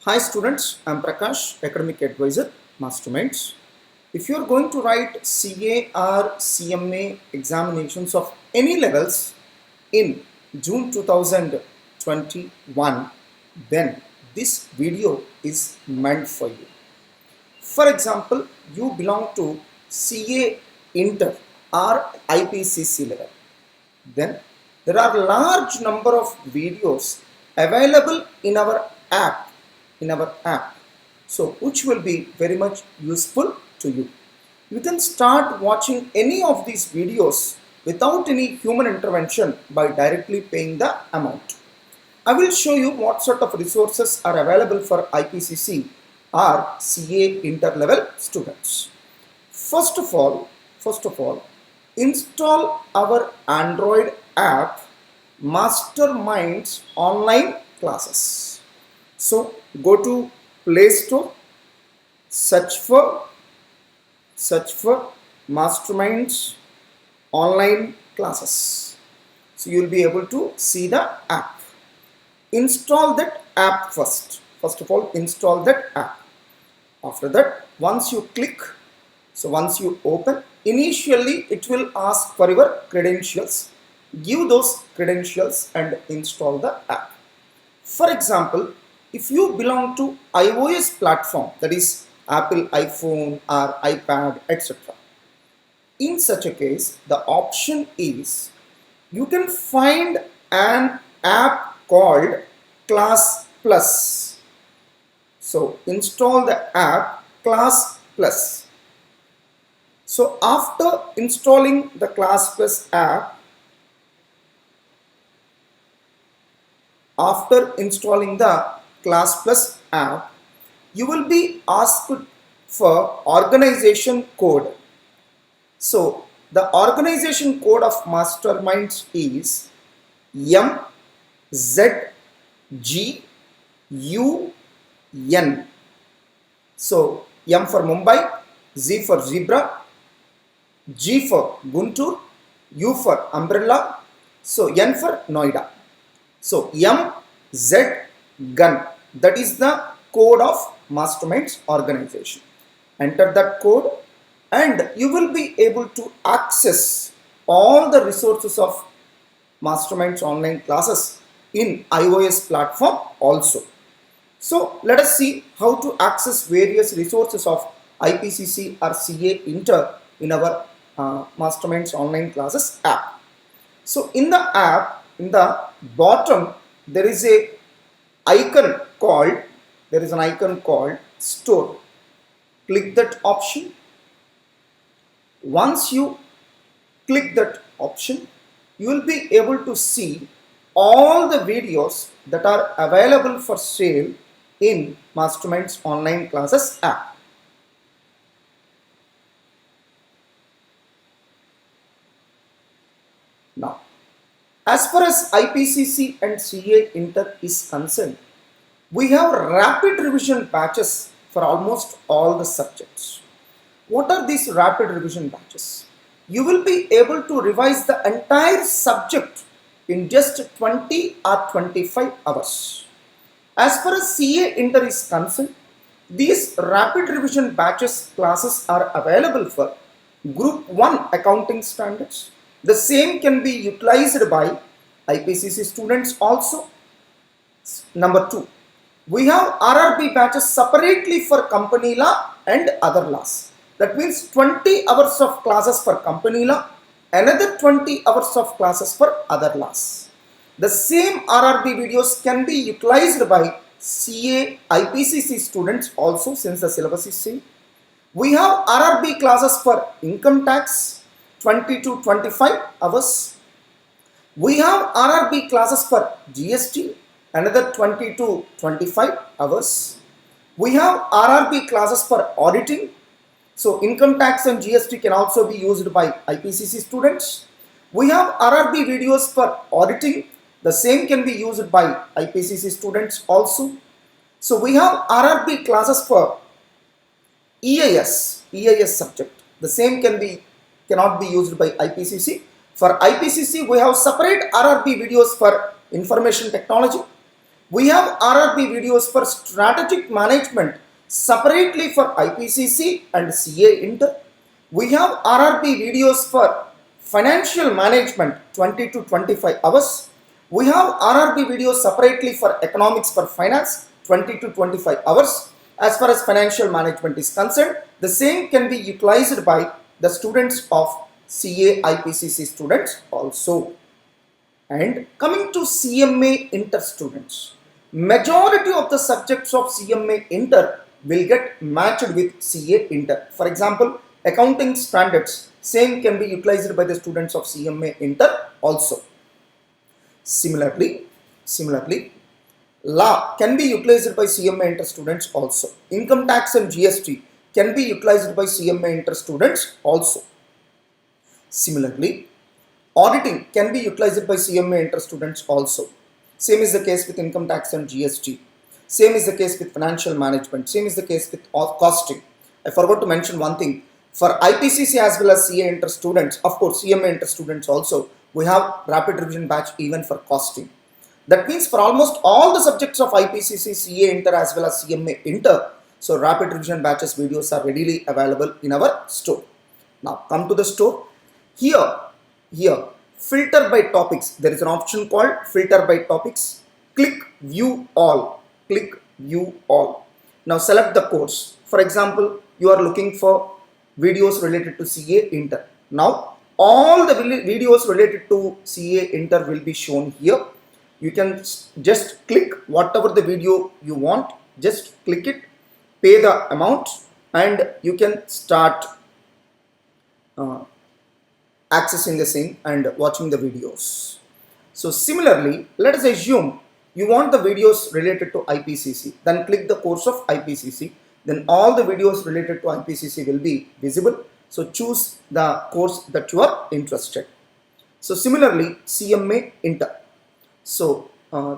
Hi students, I am Prakash, Academic Advisor, Masterminds. If you are going to write CA or CMA examinations of any levels in June 2021, then this video is meant for you. For example, you belong to CA Inter or IPCC level. Then there are large number of videos available in our app so which will be very much useful to you. You can start watching any of these videos without any human intervention by directly paying the amount. I will show you what sort of resources are available for IPCC or CA inter-level students. First of all, install our Android app Masterminds online classes. So go to Play Store, search for Masterminds online classes. So you will be able to see the app. Install that app first. First of all, install that app. After that, once you open, initially it will ask for your credentials. Give those credentials and install the app. For example, if you belong to iOS platform, that is Apple iPhone or iPad, etc. In such a case, the option is you can find an app called Class Plus. So install the app Class Plus. So after installing the Class Plus app, you will be asked for organization code. So the organization code of Masterminds is MZGUN. So M for Mumbai, Z for zebra, G for Guntur, U for umbrella, so N for Noida. So MZGUN, that is the code of Masterminds organization. Enter that code and you will be able to access all the resources of Masterminds online classes in iOS platform also. So let us see how to access various resources of IPCC or CA Inter in our Masterminds online classes app. So in the app, in the bottom, there is an icon called store. Click that option. Once you click that option, you will be able to see all the videos that are available for sale in Masterminds online classes app. Now, as far as IPCC and CA Inter is concerned, we have rapid revision batches for almost all the subjects. What are these rapid revision batches? You will be able to revise the entire subject in just 20 or 25 hours. As far as CA Inter is concerned, these rapid revision batches classes are available for Group 1 accounting standards. The same can be utilized by IPCC students also. Number 2, we have RRB batches separately for company law and other laws. That means 20 hours of classes for company law, another 20 hours of classes for other laws. The same RRB videos can be utilized by CA IPCC students also, since the syllabus is same. We have RRB classes for income tax, 20 to 25 hours. We have RRB classes for GST, another 20 to 25 hours. We have RRB classes for auditing. So income tax and GST can also be used by IPCC students. We have RRB videos for auditing. The same can be used by IPCC students also. So we have RRB classes for EIS subject. The same cannot be used by IPCC. For IPCC, we have separate RRB videos for information technology. We have RRB videos for strategic management separately for IPCC and CA Inter. We have RRB videos for financial management 20 to 25 hours. We have RRB videos separately for economics for finance 20 to 25 hours. As far as financial management is concerned, the same can be utilized by the students of CA IPCC students also. And coming to CMA Inter students, majority of the subjects of CMA Inter will get matched with CA Inter. For example, accounting standards, same can be utilized by the students of CMA Inter also. Similarly, law can be utilized by CMA Inter students also. Income tax and GST can be utilized by CMA Inter students also. Similarly, auditing can be utilized by CMA Inter students also. Same is the case with income tax and GST. Same is the case with financial management. Same is the case with costing. I forgot to mention one thing. For IPCC as well as CA Inter students, of course CMA Inter students also, we have rapid revision batch even for costing. That means for almost all the subjects of IPCC, CA Inter as well as CMA Inter, so rapid revision batches videos are readily available in our store. Now come to the store. Here, filter by topics. There is an option called filter by topics. Click view all. Click view all. Now select the course. For example, you are looking for videos related to CA Inter. Now all the videos related to CA Inter will be shown here. You can just click whatever the video you want. Just click it, pay the amount, and you can start accessing the same and watching the videos. So similarly, let us assume you want the videos related to IPCC. Then click the course of IPCC. Then all the videos related to IPCC will be visible. So choose the course that you are interested. So similarly, CMA Inter. So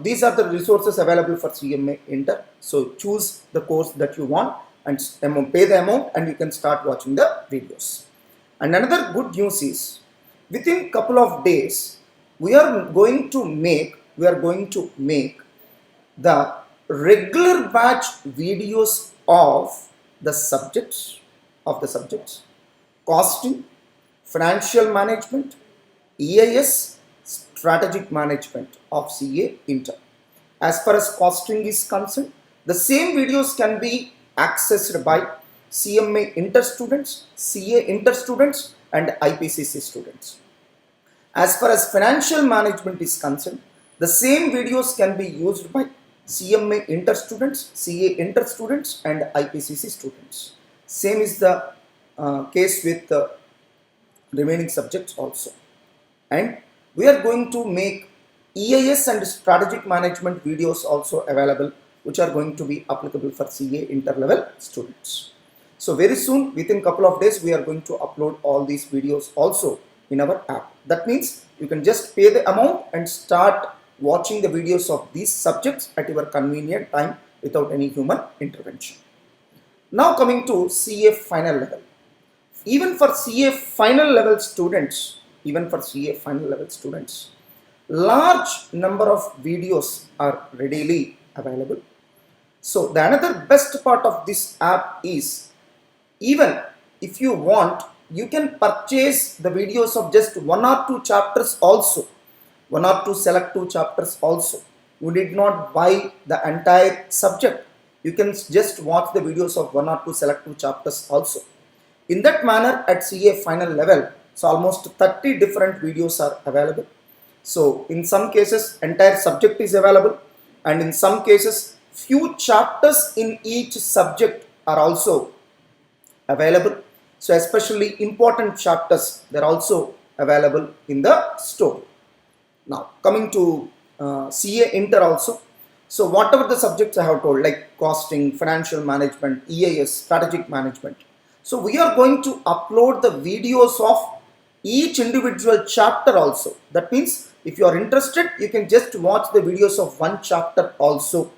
these are the resources available for CMA Inter. So choose the course that you want and pay the amount, and you can start watching the videos. And another good news is, within couple of days, we are going to make the regular batch videos of the subjects, costing, financial management, EIS, strategic management of CA Inter. As far as costing is concerned, the same videos can be accessed by CMA Inter students, CA Inter students, and IPCC students. As far as financial management is concerned, the same videos can be used by CMA Inter students, CA Inter students, and IPCC students. Same is the case with the remaining subjects also. And we are going to make EIS and strategic management videos also available, which are going to be applicable for CA Inter level students. So very soon, within couple of days, we are going to upload all these videos also in our app. That means you can just pay the amount and start watching the videos of these subjects at your convenient time without any human intervention. Now coming to CA final level. Even for CA final level students, large number of videos are readily available. So the another best part of this app is, even if you want, you can purchase the videos of just one or two chapters also, select two chapters also. You did not buy the entire subject. You can just watch the videos of one or two select two chapters also. In that manner, at CA final level, so almost 30 different videos are available. So in some cases, entire subject is available, and in some cases, few chapters in each subject are also available. So especially important chapters, they're also available in the store. Now coming to CA Inter also. So whatever the subjects I have told, like costing, financial management, EIS, strategic management. So we are going to upload the videos of each individual chapter also. That means if you are interested, you can just watch the videos of one chapter also.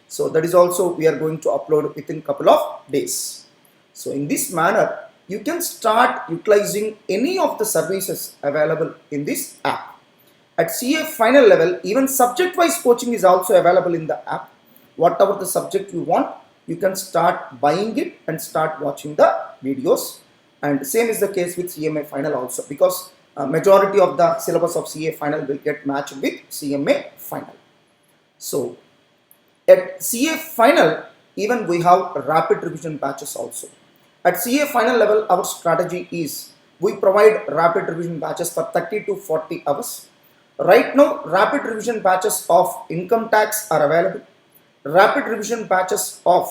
So that is also we are going to upload within couple of days. So in this manner, you can start utilizing any of the services available in this app. At CA final level, even subject-wise coaching is also available in the app. Whatever the subject you want, you can start buying it and start watching the videos. And same is the case with CMA final also, because majority of the syllabus of CA final will get matched with CMA final. So at CA final, even we have rapid revision batches also. At CA final level, our strategy is we provide rapid revision batches for 30 to 40 hours. Right now, rapid revision batches of income tax are available. Rapid revision batches of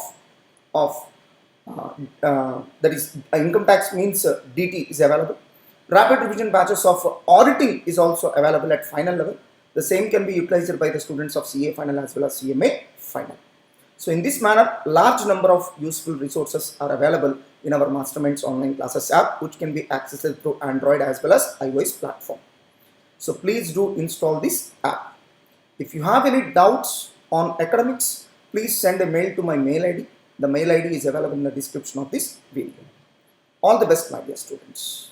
that is income tax means DT is available. Rapid revision batches of auditing is also available at final level. The same can be utilized by the students of CA final as well as CMA final. So in this manner, large number of useful resources are available in our Masterminds online classes app, which can be accessed through Android as well as iOS platform. So please do install this app. If you have any doubts on academics, please send a mail to my mail ID. The mail ID is available in the description of this video. All the best, my dear students.